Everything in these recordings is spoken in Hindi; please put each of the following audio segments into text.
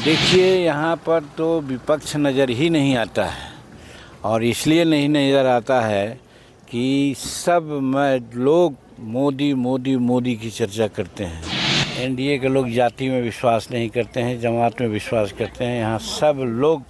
देखिए, यहाँ पर तो विपक्ष नज़र ही नहीं आता है और इसलिए नहीं नज़र आता है कि सब लोग मोदी मोदी मोदी की चर्चा करते हैं। एनडीए के लोग जाति में विश्वास नहीं करते हैं, जमात में विश्वास करते हैं। यहाँ सब लोग,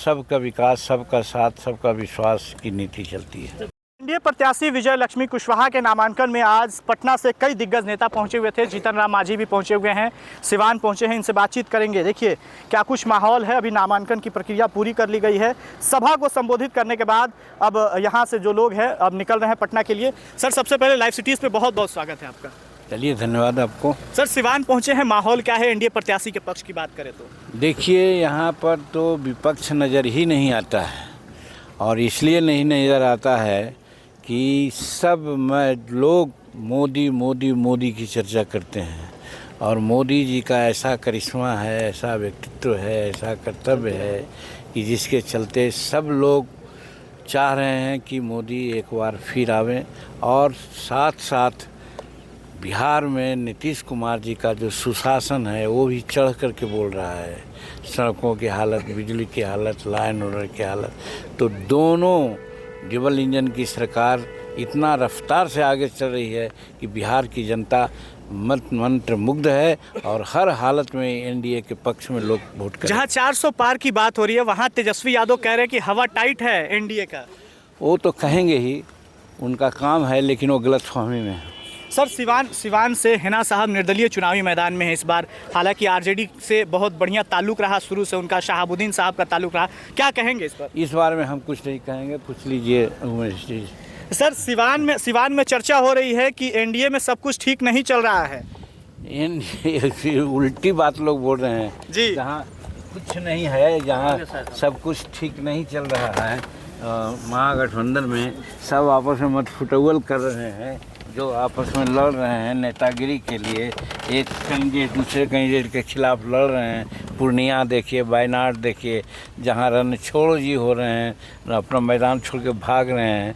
सबका विकास, सबका साथ, सबका विश्वास की नीति चलती है। एनडीए प्रत्याशी विजय लक्ष्मी कुशवाहा के नामांकन में आज पटना से कई दिग्गज नेता पहुंचे हुए थे। जीतन राम मांझी भी पहुंचे हुए हैं, सिवान पहुंचे हैं, इनसे बातचीत करेंगे। देखिए क्या कुछ माहौल है। अभी नामांकन की प्रक्रिया पूरी कर ली गई है। सभा को संबोधित करने के बाद अब यहाँ से जो लोग हैं अब निकल रहे हैं पटना के लिए। सर, सबसे पहले लाइव सिटीज़ पे बहुत बहुत स्वागत है आपका। चलिए, धन्यवाद आपको। सर, सिवान पहुंचे हैं, माहौल क्या है एनडीए प्रत्याशी के पक्ष की बात करें तो? देखिए, यहाँ पर तो विपक्ष नज़र ही नहीं आता है और इसलिए नहीं नज़र आता है कि सब लोग मोदी मोदी मोदी की चर्चा करते हैं और मोदी जी का ऐसा करिश्मा है, ऐसा व्यक्तित्व है, ऐसा कर्तव्य है कि जिसके चलते सब लोग चाह रहे हैं कि मोदी एक बार फिर आवें। और साथ साथ बिहार में नीतीश कुमार जी का जो सुशासन है वो भी चढ़ कर के बोल रहा है। सड़कों की हालत, बिजली की हालत, लॉ एंड ऑर्डर की हालत, तो दोनों डबल इंजन की सरकार इतना रफ्तार से आगे चल रही है कि बिहार की जनता मंत्र मुग्ध है और हर हालत में एनडीए के पक्ष में लोग वोट कर। जहां 400 पार की बात हो रही है वहां तेजस्वी यादव कह रहे हैं कि हवा टाइट है एनडीए का। वो तो कहेंगे ही, उनका काम है, लेकिन वो गलतफहमी में है। सर, सिवान से हिना साहब निर्दलीय चुनावी मैदान में है इस बार। हालांकि आरजेडी से बहुत बढ़िया ताल्लुक रहा शुरू से उनका, शहाबुद्दीन साहब का ताल्लुक रहा, क्या कहेंगे इस पर? इस बारे में हम कुछ नहीं कहेंगे, पूछ लीजिए उमेश जी। सर, सिवान में चर्चा हो रही है कि एनडीए में सब कुछ ठीक नहीं चल रहा है। उल्टी बात लोग बोल रहे हैं जी। जहाँ कुछ नहीं है, जहाँ सब कुछ ठीक नहीं चल रहा है, महागठबंधन में सब आपस में मतफुटौल कर रहे हैं, जो आपस में लड़ रहे हैं नेतागिरी के लिए, एक कैंडिडेट दूसरे कैंडिडेट के खिलाफ लड़ रहे हैं। पूर्णिया देखिए, वायनाड देखिए, जहाँ रण छोड़ जी हो रहे हैं, अपना मैदान छोड़ के भाग रहे हैं,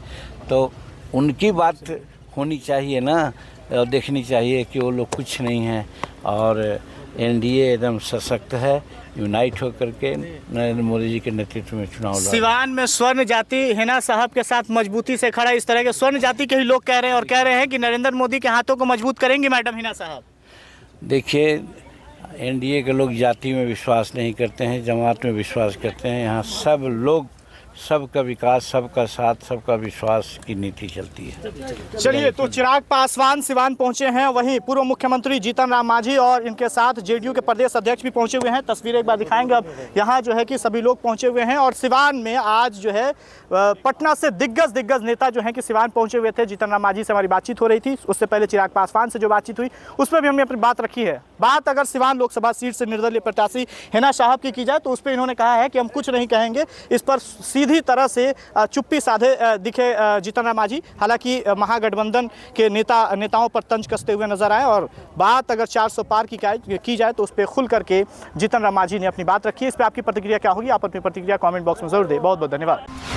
तो उनकी बात होनी चाहिए ना, देखनी चाहिए कि वो लोग कुछ नहीं हैं और एनडीए एकदम सशक्त है, यूनाइट होकर के नरेंद्र मोदी जी के नेतृत्व में चुनाव लड़ा। सिवान में स्वर्ण जाति हिना साहब के साथ मजबूती से खड़ा, इस तरह के स्वर्ण जाति के ही लोग कह रहे हैं और कह रहे हैं कि नरेंद्र मोदी के हाथों को मजबूत करेंगी मैडम हिना साहब। देखिए, एनडीए के लोग जाति में विश्वास नहीं करते हैं, जमात में विश्वास करते हैं। यहाँ सब लोग, सबका विकास, सबका साथ, सबका विश्वास की नीति चलती है। चलिए, तो चिराग पासवान सिवान पहुंचे हैं, वहीं पूर्व मुख्यमंत्री जीतन राम मांझी और इनके साथ जेडीयू के प्रदेश अध्यक्ष भी पहुंचे हुए हैं। तस्वीरें एक बार दिखाएंगे। अब यहाँ जो है कि सभी लोग पहुंचे हुए हैं और सिवान में आज जो है पटना से दिग्गज नेता जो हैं कि सिवान पहुंचे हुए थे। जीतन राम मांझी से हमारी बातचीत हो रही थी, उससे पहले चिराग पासवान से जो बातचीत हुई उस पर भी हमने अपनी बात रखी है। बात अगर सिवान लोकसभा सीट से निर्दलीय प्रत्याशी हिना साहब की जाए तो उस पर इन्होंने कहा है कि हम कुछ नहीं कहेंगे। इस पर सीधी तरह से चुप्पी साधे दिखे जीतन राम मांझी। हालांकि महागठबंधन के नेताओं पर तंज कसते हुए नजर आए और बात अगर 400 पार की जाए तो उस पर खुल करके जीतन राम मांझी ने अपनी बात रखी है। इस पर आपकी प्रतिक्रिया क्या होगी? आप अपनी प्रतिक्रिया कमेंट बॉक्स में जरूर दें। बहुत बहुत धन्यवाद।